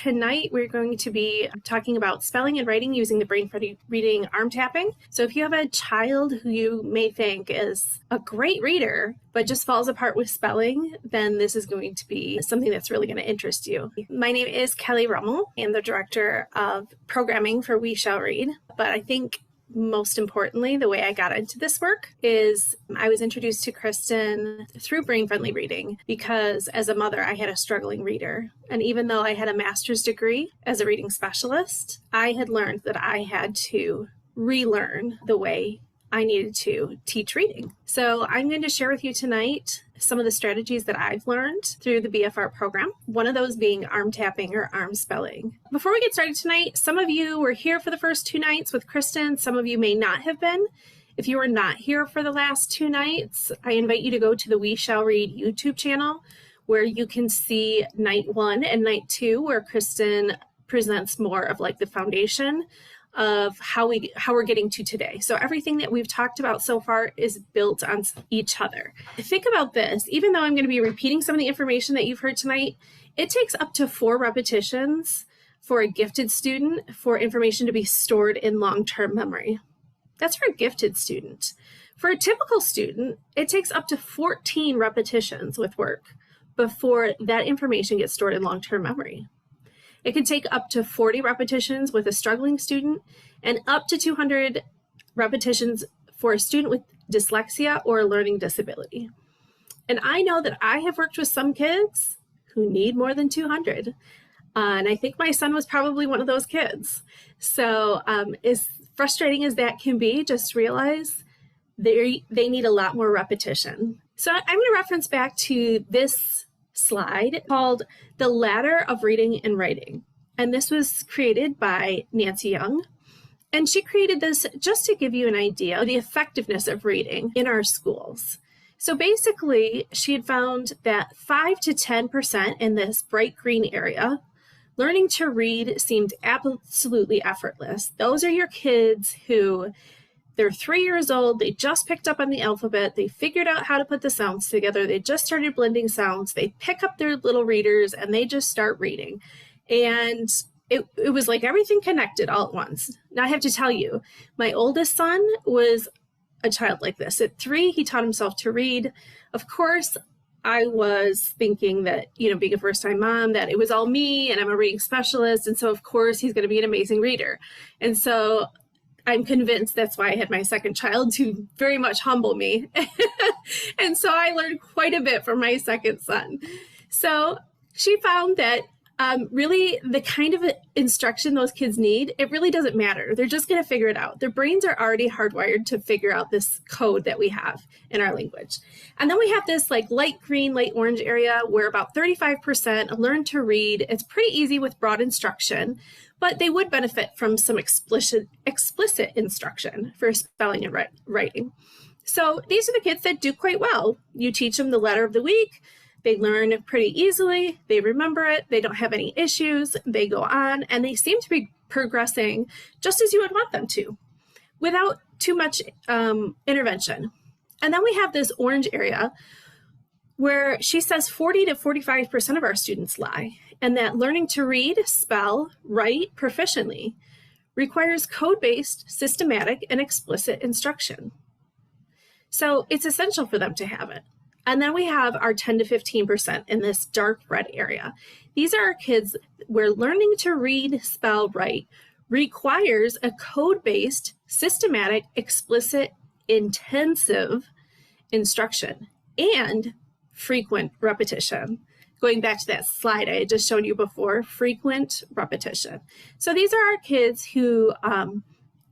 tonight we're going to be talking about spelling and writing using the brain friendly reading arm tapping. So if you have a child who you may think is a great reader, but just falls apart with spelling, then this is going to be something that's really going to interest you. My name is Kelly Rummel. I'm the director of programming for We Shall Read, but I think most importantly, the way I got into this work is I was introduced to Kristen through brain friendly reading because as a mother, I had a struggling reader. And even though I had a master's degree as a reading specialist, I had learned that I had to relearn the way I needed to teach reading. So I'm going to share with you tonight some of the strategies that I've learned through the BFR program, one of those being arm tapping or arm spelling. Before we get started tonight, some of you were here for the first 2 nights with Kristen. Some of you may not have been. If you were not here for the last 2 nights, I invite you to go to the We Shall Read YouTube channel where you can see night 1 and night 2 where Kristen presents more of like the foundation of how we're getting to today. So everything that we've talked about so far is built on each other. Think about this, even though I'm going to be repeating some of the information that you've heard tonight, it takes up to 4 repetitions for a gifted student for information to be stored in long-term memory. That's for a gifted student. For a typical student, it takes up to 14 repetitions with work before that information gets stored in long-term memory. It can take up to 40 repetitions with a struggling student and up to 200 repetitions for a student with dyslexia or a learning disability. And I know that I have worked with some kids who need more than 200. And I think my son was probably one of those kids. So as frustrating as that can be, just realize they need a lot more repetition. So I'm going to reference back to this slide called The Ladder of Reading and Writing. And this was created by Nancy Young. And she created this just to give you an idea of the effectiveness of reading in our schools. So basically, she had found that 5 to 10% in this bright green area, learning to read seemed absolutely effortless. Those are your kids who they're 3 years old, they just picked up on the alphabet, they figured out how to put the sounds together, they just started blending sounds, they pick up their little readers and they just start reading. And it was like everything connected all at once. Now I have to tell you, my oldest son was a child like this. At 3, he taught himself to read. Of course, I was thinking that, being a first-time mom, that it was all me and I'm a reading specialist. And so of course he's going to be an amazing reader. And so I'm convinced that's why I had my second child to very much humble me. And so I learned quite a bit from my second son. So she found that really the kind of instruction those kids need, it really doesn't matter. They're just going to figure it out. Their brains are already hardwired to figure out this code that we have in our language. And then we have this like light green, light orange area where about 35% learn to read. It's pretty easy with broad instruction, but they would benefit from some explicit instruction for spelling and writing. So these are the kids that do quite well. You teach them the letter of the week. They learn pretty easily. They remember it. They don't have any issues. They go on and they seem to be progressing just as you would want them to without too much intervention. And then we have this orange area where she says 40 to 45% of our students lie, and that learning to read, spell, write proficiently requires code-based, systematic, and explicit instruction. So it's essential for them to have it. And then we have our 10 to 15% in this dark red area. These are our kids where learning to read, spell, write requires a code-based, systematic, explicit, intensive instruction and frequent repetition. Going back to that slide I had just shown you before, frequent repetition. So these are our kids who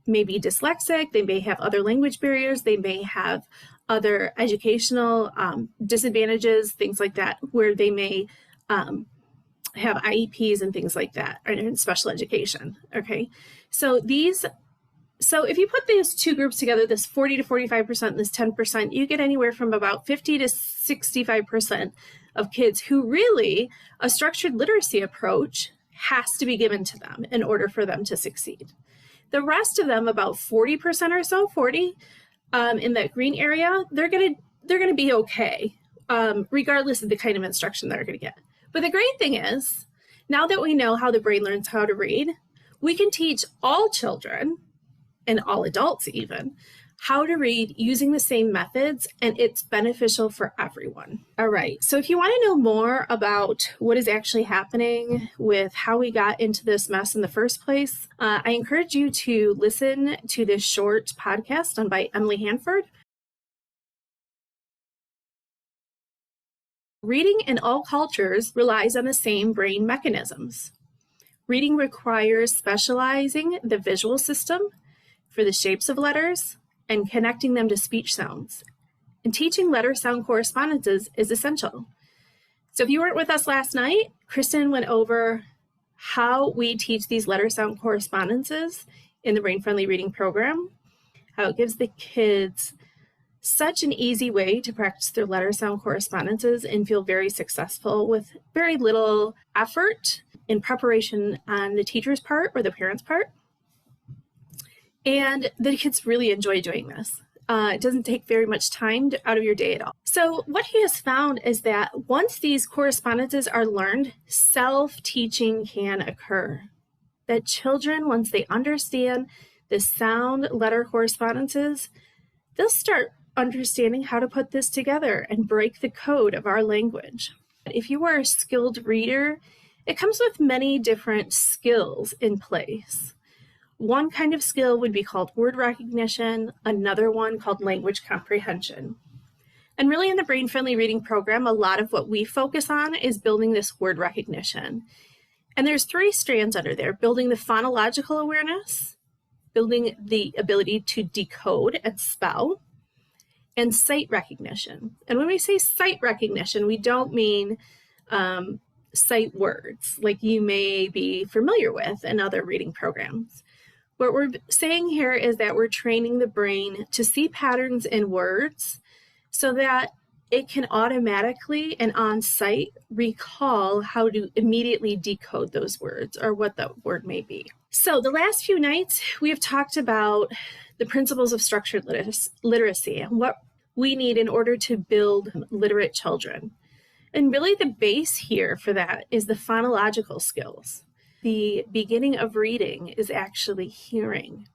may be dyslexic, they may have other language barriers, they may have other educational disadvantages, things like that, where they may have IEPs and things like that, or in special education, okay? So if you put these 2 groups together, this 40 to 45% and this 10%, you get anywhere from about 50 to 65% of kids who really, a structured literacy approach has to be given to them in order for them to succeed. The rest of them, about 40% or so, 40, in that green area, they're gonna be okay, regardless of the kind of instruction they're gonna get. But the great thing is, Now that we know how the brain learns how to read, we can teach all children, and all adults even, how to read using the same methods, and it's beneficial for everyone. All right, so if you want to know more about what is actually happening with how we got into this mess in the first place, I encourage you to listen to this short podcast done by Emily Hanford. Reading in all cultures relies on the same brain mechanisms. Reading requires specializing the visual system for the shapes of letters and connecting them to speech sounds. And teaching letter-sound correspondences is essential. So if you weren't with us last night, Kristen went over how we teach these letter-sound correspondences in the Brain-Friendly Reading program, how it gives the kids such an easy way to practice their letter-sound correspondences and feel very successful with very little effort in preparation on the teacher's part or the parent's part. And the kids really enjoy doing this. It doesn't take very much time out of your day at all. So what he has found is that once these correspondences are learned, self-teaching can occur. That children, once they understand the sound letter correspondences, they'll start understanding how to put this together and break the code of our language. If you are a skilled reader, it comes with many different skills in place. One kind of skill would be called word recognition, another one called language comprehension. And really in the Brain-Friendly Reading program, a lot of what we focus on is building this word recognition. And there's 3 strands under there: building the phonological awareness, building the ability to decode and spell, and sight recognition. And when we say sight recognition, we don't mean sight words like you may be familiar with in other reading programs. What we're saying here is that we're training the brain to see patterns in words so that it can automatically and on sight recall how to immediately decode those words or what that word may be. So the last few nights, we have talked about the principles of structured literacy and what we need in order to build literate children. And really the base here for that is the phonological skills. The beginning of reading is actually hearing.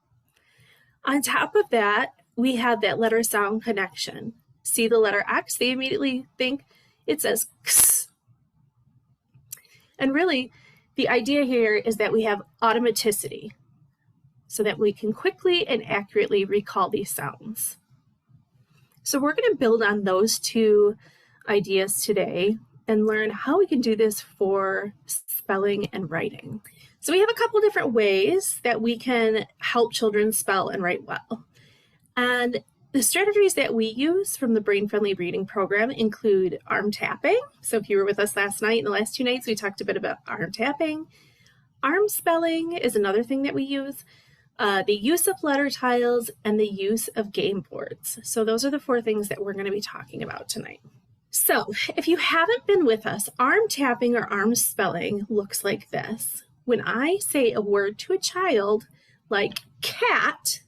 On top of that, we have that letter sound connection. See the letter X, they immediately think it says X. And really, the idea here is that we have automaticity so that we can quickly and accurately recall these sounds. So we're going to build on those 2 ideas today and learn how we can do this for spelling and writing. So we have a couple different ways that we can help children spell and write well. And the strategies that we use from the Brain-Friendly Reading program include arm tapping. So if you were with us last night, in the last 2 nights, we talked a bit about arm tapping. Arm spelling is another thing that we use. The use of letter tiles and the use of game boards. So those are the 4 things that we're going to be talking about tonight. So if you haven't been with us, arm tapping or arm spelling looks like this. When I say a word to a child like cat,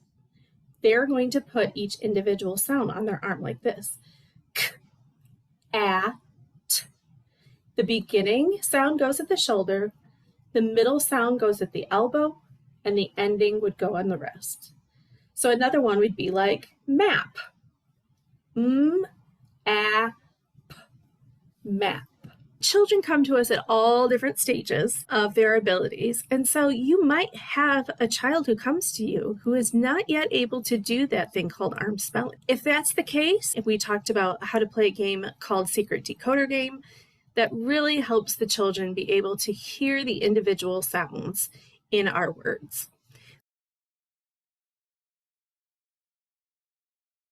they're going to put each individual sound on their arm like this. K, a, t. The beginning sound goes at the shoulder, the middle sound goes at the elbow, and the ending would go on the wrist. So another one would be like map. A, p, map. Children come to us at all different stages of their abilities. And so you might have a child who comes to you who is not yet able to do that thing called arm spelling. If that's the case, if we talked about how to play a game called Secret Decoder Game, that really helps the children be able to hear the individual sounds in our words.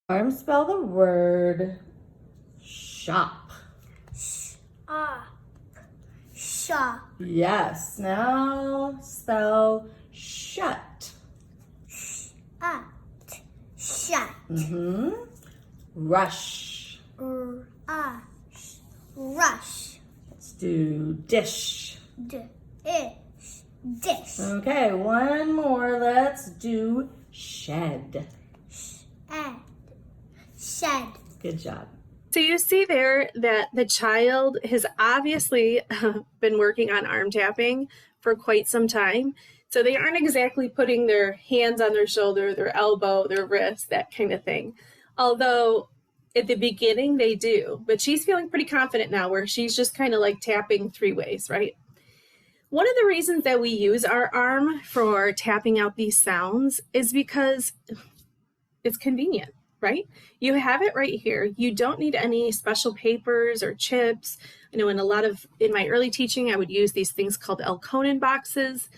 Arm spell the word shop. Shop. Yes. Now spell shut. Shut. Rush. Rush. Let's do dish. Dish. Okay, one more. Let's do shed. Shed. Good job. So you see there that the child has obviously been working on arm tapping for quite some time. So they aren't exactly putting their hands on their shoulder, their elbow, their wrist, that kind of thing. Although at the beginning they do, but she's feeling pretty confident now where she's just kind of like tapping 3 ways, right? One of the reasons that we use our arm for tapping out these sounds is because it's convenient, right? You have it right here. You don't need any special papers or chips. I know in my early teaching, I would use these things called Elkonin boxes.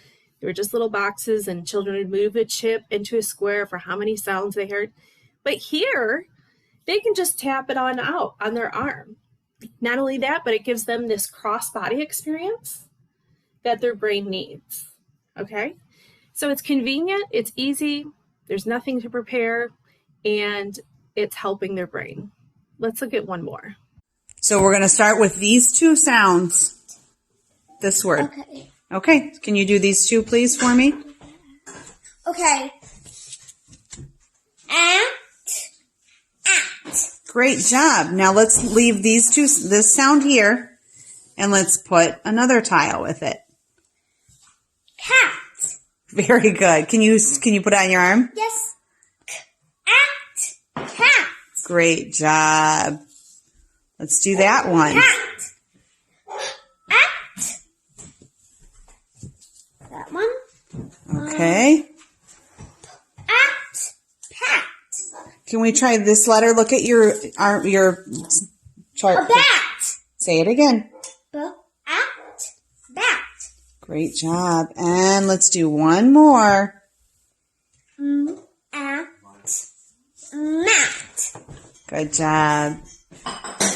They were just little boxes and children would move a chip into a square for how many sounds they heard. But here, they can just tap it on out on their arm. Not only that, but it gives them this cross-body experience that their brain needs, okay? So it's convenient, it's easy, there's nothing to prepare, and it's helping their brain. Let's look at one more. So we're going to start with these 2 sounds. This word. Okay. Okay. Can you do these 2, please, for me? Okay. At. Great job. Now let's leave this sound here, and let's put another tile with it. Cat. Very good. Can you put it on your arm? Yes. At. Cat. Great job. Let's do that one. Cat. At. That one. Okay. At. Pat. Can we try this letter? Look at your chart. A bat. Say it again. At. Bat. Great job. And let's do one more. At. Mat. Good job.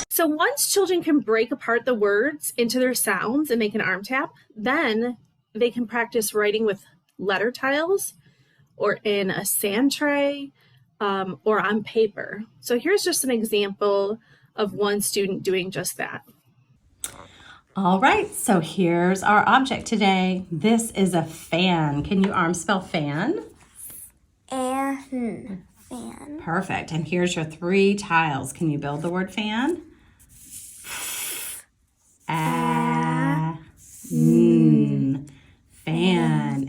So once children can break apart the words into their sounds and make an arm tap, then they can practice writing with letter tiles or in a sand tray or on paper. So here's just an example of one student doing just that. All right, so here's our object today. This is a fan. Can you arm spell fan? Fan. Perfect. And here's your 3 tiles. Can you build the word fan? Fan.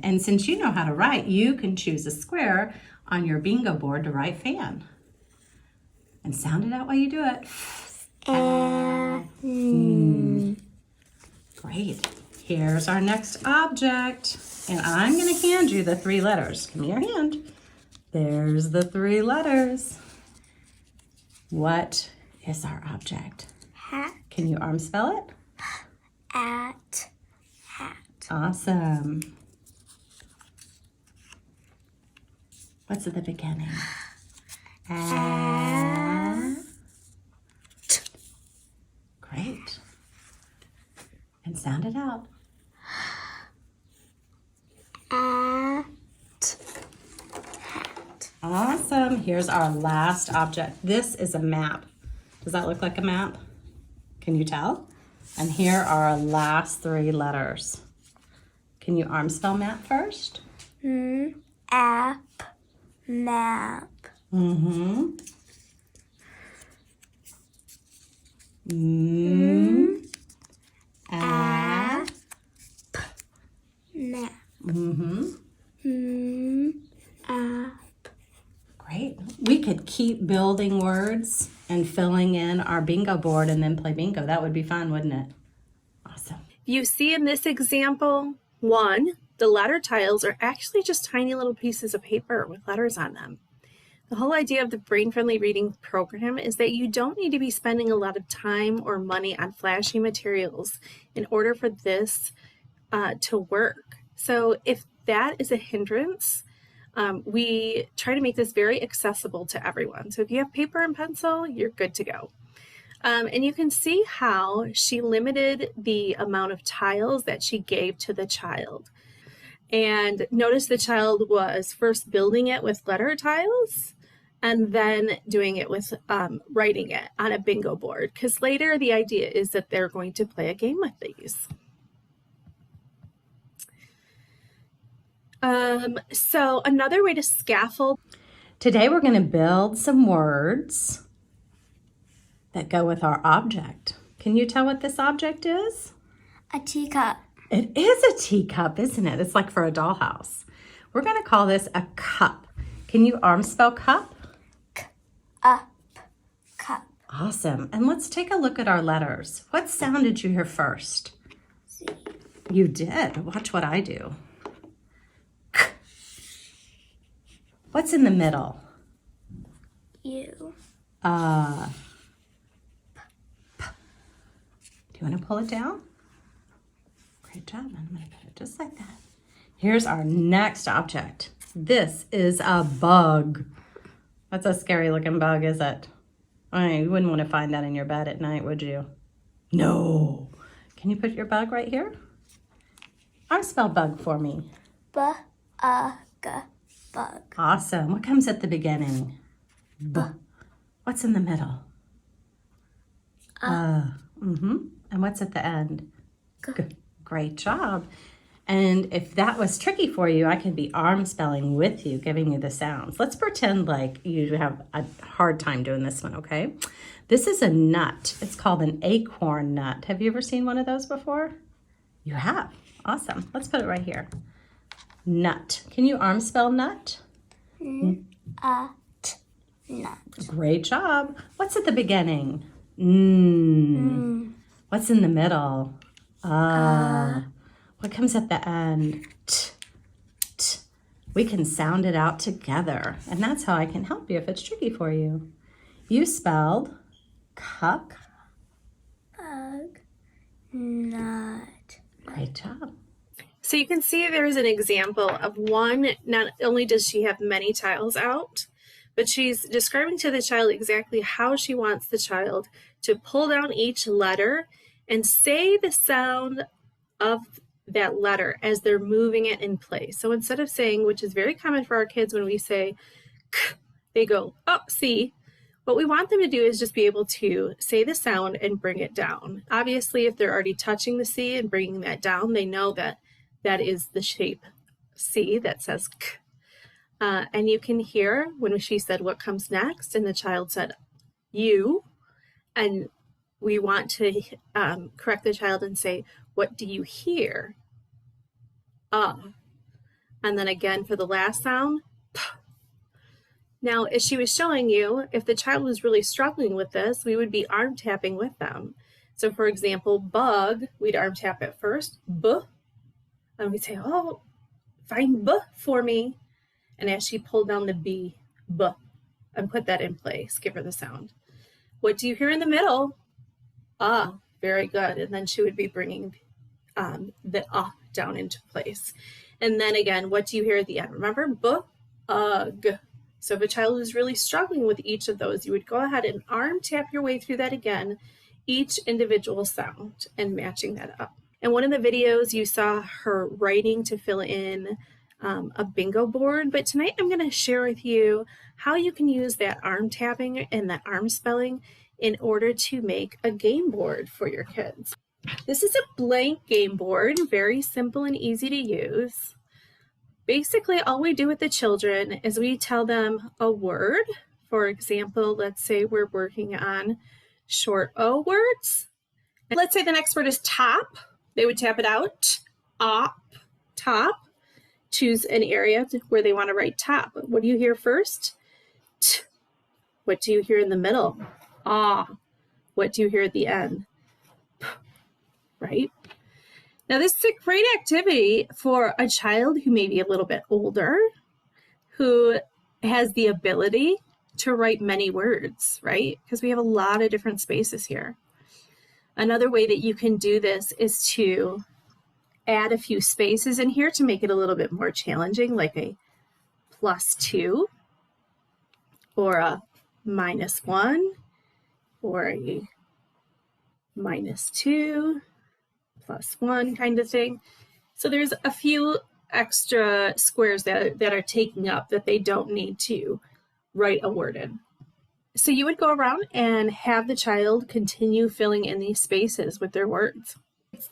And since you know how to write, you can choose a square on your bingo board to write fan. And sound it out while you do it. Great. Here's our next object. And I'm going to hand you the 3 letters. Give me your hand. There's the 3 letters. What is our object? Hat. Can you arm spell it? At. Awesome. What's at the beginning? Great. And sound it out. At. Awesome. Here's our last object. This is a map. Does that look like a map? Can you tell? And here are our last 3 letters. Can you arm spell map first? App. Map. App. Map. App. Great. We could keep building words and filling in our bingo board and then play bingo. That would be fun, wouldn't it? Awesome. You see in this example, 1, the letter tiles are actually just tiny little pieces of paper with letters on them. The whole idea of the brain-friendly reading program is that you don't need to be spending a lot of time or money on flashy materials in order for this to work. So if that is a hindrance, we try to make this very accessible to everyone. So if you have paper and pencil, you're good to go. And you can see how she limited the amount of tiles that she gave to the child. And notice the child was first building it with letter tiles and then doing it with writing it on a bingo board. Because later the idea is that they're going to play a game with these. So another way to scaffold. Today we're going to build some words that go with our object. Can you tell what this object is? A teacup. It is a teacup, isn't it? It's like for a dollhouse. We're going to call this a cup. Can you arm spell cup? Up. Cup. Awesome. And let's take a look at our letters. What sound did you hear first? C. You did. Watch what I do. K. What's in the middle? U. P. Do you want to pull it down? Great job. I'm going to put it just like that. Here's our next object. This is a bug. That's a scary looking bug, is it? You wouldn't want to find that in your bed at night, would you? No. Can you put your bug right here? Arm spell bug for me. Bug. Bug. Awesome. What comes at the beginning? B. What's in the middle? And what's at the end? G. Great job. And if that was tricky for you, I can be arm spelling with you, giving you the sounds. Let's pretend like you have a hard time doing this one, okay? This is a nut. It's called an acorn nut. Have you ever seen one of those before? You have. Awesome. Let's put it right here. Nut. Can you arm spell nut? Nut. Great job. What's at the beginning? What's in the middle? What comes at the end? T. T. We can sound it out together. And that's how I can help you if it's tricky for you. You spelled cup. Bug. Nut. Great job. So you can see there's an example of one, not only does she have many tiles out, but she's describing to the child exactly how she wants the child to pull down each letter and say the sound of that letter as they're moving it in place. So instead of saying, which is very common for our kids when we say k, they go, oh, see. What we want them to do is just be able to say the sound and bring it down. Obviously, if they're already touching the C and bringing that down, they know that that is the shape C that says k. And you can hear when she said, what comes next? And the child said, you. And we want to correct the child and say, what do you hear? And then again for the last sound, p. Now, as she was showing you, if the child was really struggling with this, we would be arm tapping with them. So for example, bug, we'd arm tap it first, b. And we'd say, oh, find b for me. And as she pulled down the B, b, and put that in place, give her the sound. What do you hear in the middle? Very good. And then she would be bringing the down into place. And then again, what do you hear at the end? Remember, b-ug. So if a child is really struggling with each of those, you would go ahead and arm tap your way through that again, each individual sound, and matching that up. And one of the videos you saw her writing to fill in a bingo board, but tonight I'm going to share with you how you can use that arm tapping and that arm spelling in order to make a game board for your kids. This is a blank game board, very simple and easy to use. Basically, all we do with the children is we tell them a word. For example, let's say we're working on short O words. And let's say the next word is top. They would tap it out, op, top. Choose an area where they want to write top. What do you hear first? T. What do you hear in the middle? Ah. What do you hear at the end? P. Right? Now, this is a great activity for a child who may be a little bit older, who has the ability to write many words, right? Because we have a lot of different spaces here. Another way that you can do this is to add a few spaces in here to make it a little bit more challenging, like a +2 or a -1 or a -2 +1 kind of thing. So there's a few extra squares that are taking up that they don't need to write a word in. So you would go around and have the child continue filling in these spaces with their words.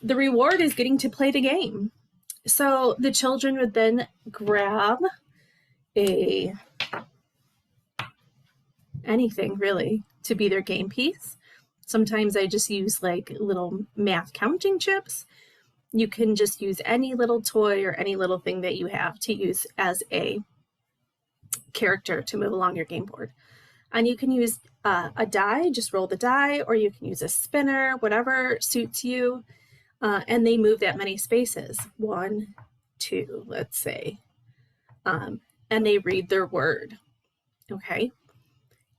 The reward is getting to play the game. So the children would then grab anything really to be their game piece. Sometimes I just use like little math counting chips. You can just use any little toy or any little thing that you have to use as a character to move along your game board. And you can use a die, just roll the die, or you can use a spinner, whatever suits you. And they move that many spaces. 1, 2, let's say. And they read their word. Okay.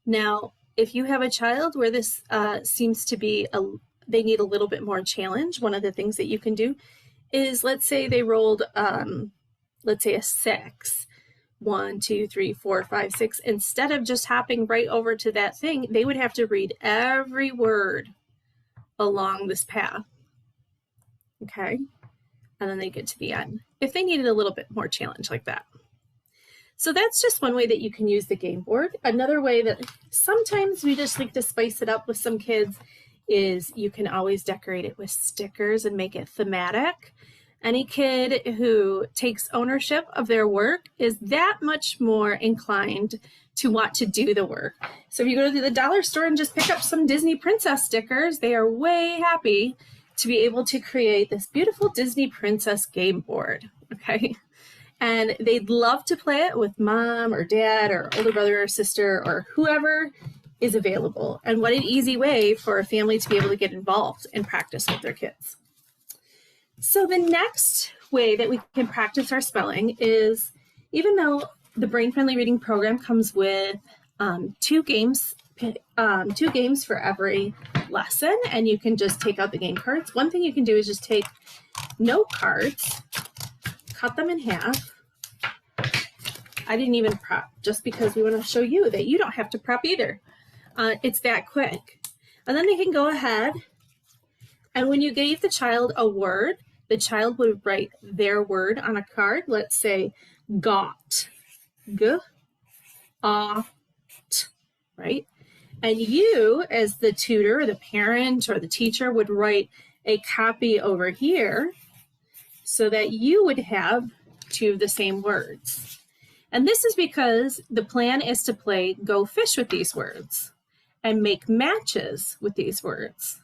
Now, if you have a child where this seems to be they need a little bit more challenge, one of the things that you can do is, let's say they rolled, let's say a 6. 1, 2, 3, 4, 5, 6. Instead of just hopping right over to that thing, they would have to read every word along this path. Okay. And then they get to the end if they needed a little bit more challenge like that. So that's just one way that you can use the game board. Another way that sometimes we just like to spice it up with some kids is you can always decorate it with stickers and make it thematic. Any kid who takes ownership of their work is that much more inclined to want to do the work. So if you go to the dollar store and just pick up some Disney princess stickers, they are way happy to be able to create this beautiful Disney princess game board, okay? And they'd love to play it with mom or dad or older brother or sister or whoever is available. And what an easy way for a family to be able to get involved and practice with their kids. So the next way that we can practice our spelling is, even though the Brain Friendly Reading program comes with 2 games for every lesson, and you can just take out the game cards. One thing you can do is just take note cards, cut them in half. I didn't even prep, just because we want to show you that you don't have to prep either. It's that quick. And then they can go ahead, and when you gave the child a word, the child would write their word on a card. Let's say got, g, a, t, right? And you, as the tutor, or the parent, or the teacher, would write a copy over here so that you would have 2 of the same words. And this is because the plan is to play Go Fish with these words and make matches with these words.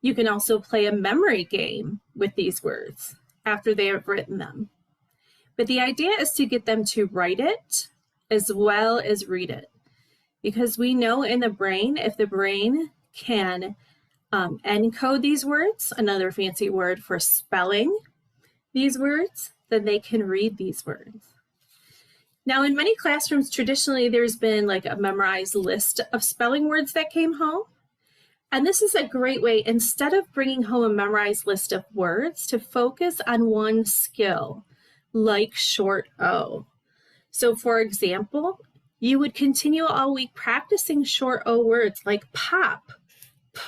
You can also play a memory game with these words after they have written them. But the idea is to get them to write it as well as read it. Because we know in the brain, if the brain can encode these words, another fancy word for spelling these words, then they can read these words. Now, in many classrooms, traditionally, there's been like a memorized list of spelling words that came home. And this is a great way, instead of bringing home a memorized list of words, to focus on one skill, like short O. So, for example, you would continue all week practicing short O words like pop, p,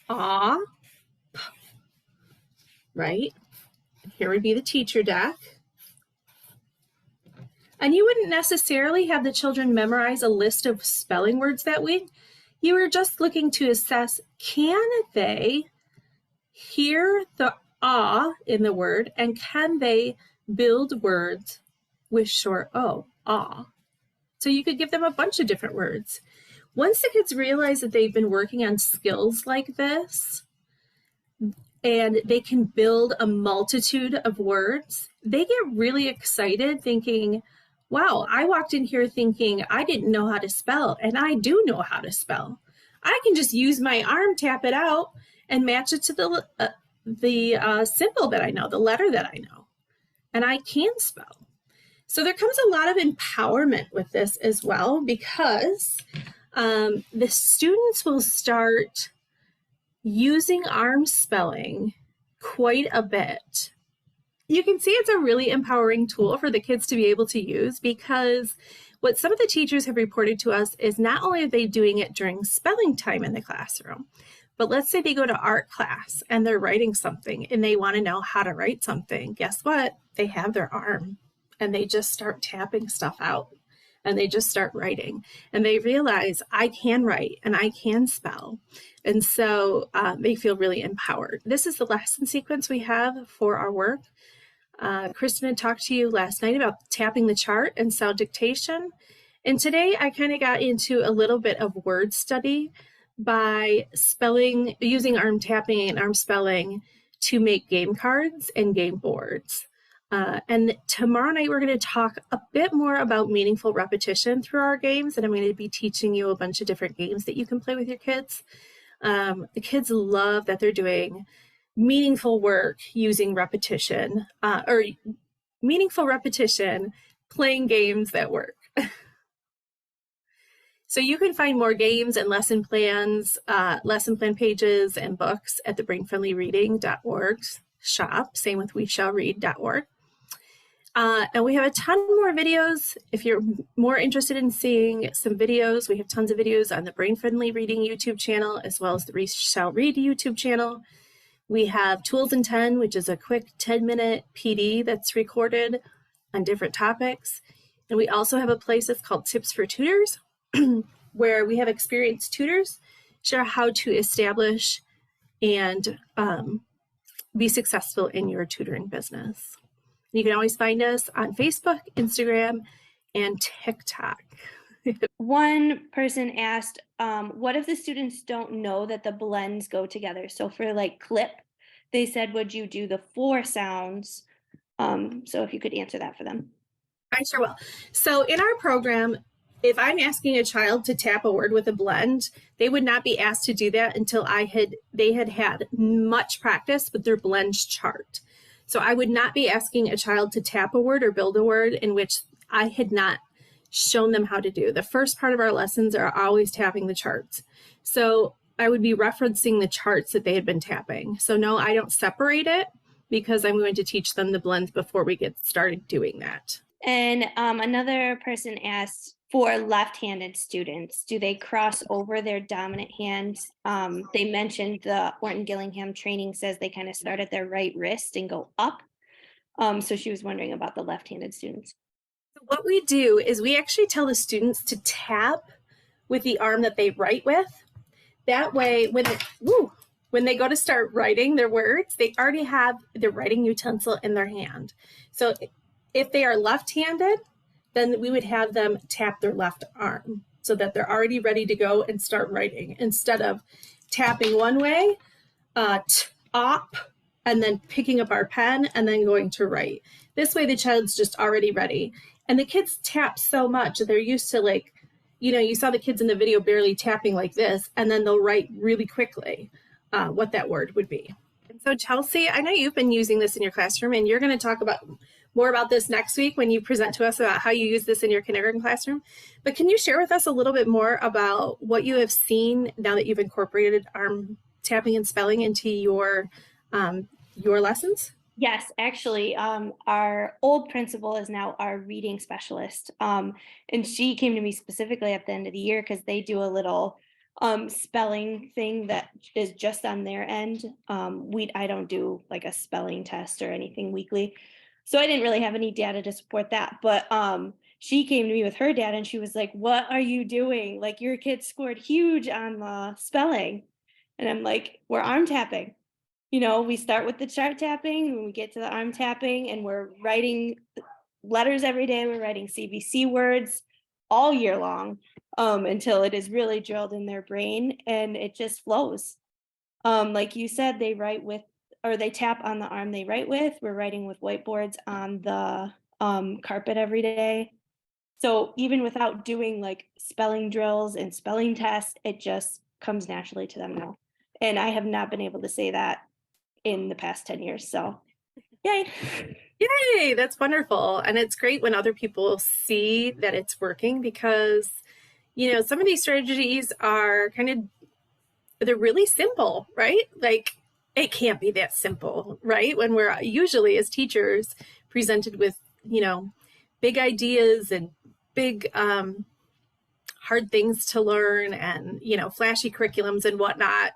aw, p, right? Here would be the teacher deck. And you wouldn't necessarily have the children memorize a list of spelling words that week. You were just looking to assess, can they hear the ah in the word, and can they build words with short O, ah? So you could give them a bunch of different words. Once the kids realize that they've been working on skills like this, and they can build a multitude of words, they get really excited thinking, wow, I walked in here thinking I didn't know how to spell, and I do know how to spell. I can just use my arm, tap it out, and match it to the symbol that I know, the letter that I know, and I can spell. So there comes a lot of empowerment with this as well, because the students will start using arm spelling quite a bit. You can see it's a really empowering tool for the kids to be able to use, because what some of the teachers have reported to us is not only are they doing it during spelling time in the classroom, but let's say they go to art class and they're writing something and they want to know how to write something. Guess what? They have their arm and they just start tapping stuff out and they just start writing, and they realize I can write and I can spell. And so they feel really empowered. This is the lesson sequence we have for our work. Kristen had talked to you last night about tapping the chart and sound dictation. And today I kind of got into a little bit of word study. by using arm tapping and arm spelling to make game cards and game boards. And tomorrow night, we're going to talk a bit more about meaningful repetition through our games. And I'm going to be teaching you a bunch of different games that you can play with your kids. The kids love that they're doing meaningful work using repetition, or meaningful repetition, playing games that work. So you can find more games and lesson plan pages and books at the brainfriendlyreading.org shop. Same with weshallread.org. And we have a ton more videos. If you're more interested in seeing some videos, we have tons of videos on the Brain Friendly Reading YouTube channel, as well as the We Shall Read YouTube channel. We have Tools in 10, which is a quick 10-minute PD that's recorded on different topics. And we also have a place that's called Tips for Tutors, where we have experienced tutors share how to establish and be successful in your tutoring business. You can always find us on Facebook, Instagram, and TikTok. One person asked, what if the students don't know that the blends go together? So for like clip, they said, would you do the 4 sounds? So if you could answer that for them. I sure will. So in our program, if I'm asking a child to tap a word with a blend, they would not be asked to do that until they had much practice with their blends chart. So I would not be asking a child to tap a word or build a word in which I had not shown them how to do. The first part of our lessons are always tapping the charts. So I would be referencing the charts that they had been tapping. So no, I don't separate it because I'm going to teach them the blends before we get started doing that. And another person asked, for left-handed students, do they cross over their dominant hand? They mentioned the Orton Gillingham training says they kind of start at their right wrist and go up. So she was wondering about the left-handed students. What we do is we actually tell the students to tap with the arm that they write with. That way, when they go to start writing their words, they already have their writing utensil in their hand. So if they are left-handed, then we would have them tap their left arm so that they're already ready to go and start writing instead of tapping one way, up, and then picking up our pen and then going to write. This way the child's just already ready. And the kids tap so much that they're used to, like, you saw the kids in the video barely tapping like this, and then they'll write really quickly what that word would be. And so Chelsea, I know you've been using this in your classroom, and you're going to talk more about this next week when you present to us about how you use this in your kindergarten classroom. But can you share with us a little bit more about what you have seen now that you've incorporated arm tapping and spelling into your lessons? Yes, actually, our old principal is now our reading specialist. And she came to me specifically at the end of the year because they do a little spelling thing that is just on their end. I don't do like a spelling test or anything weekly. So I didn't really have any data to support that. But she came to me with her data and she was like, what are you doing? Like, your kid scored huge on the spelling. And I'm like, we're arm tapping. We start with the chart tapping, when we get to the arm tapping, and we're writing letters every day. We're writing CBC words all year long until it is really drilled in their brain and it just flows. Like you said, they tap on the arm they write with. We're writing with whiteboards on the carpet every day. So even without doing like spelling drills and spelling tests, it just comes naturally to them now. And I have not been able to say that in the past 10 years. So yay. Yay, that's wonderful. And it's great when other people see that it's working because, some of these strategies are they're really simple, right? Like, it can't be that simple, right? When we're usually as teachers presented with, big ideas and big hard things to learn and, flashy curriculums and whatnot,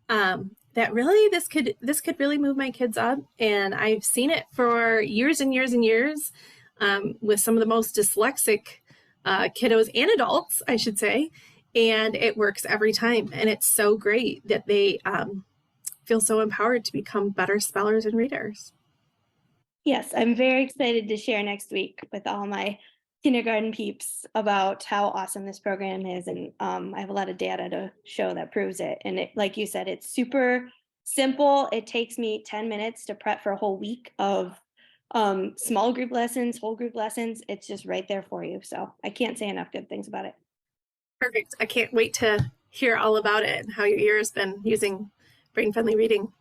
that really this could really move my kids up. And I've seen it for years and years and years with some of the most dyslexic kiddos and adults, I should say. And it works every time. And it's so great that they feel so empowered to become better spellers and readers. Yes, I'm very excited to share next week with all my kindergarten peeps about how awesome this program is, and I have a lot of data to show that proves it. And it, like you said, it's super simple. It takes me 10 minutes to prep for a whole week of small group lessons, whole group lessons. It's just right there for you. So I can't say enough good things about it. Perfect. I can't wait to hear all about it and how your year has been using brain friendly reading.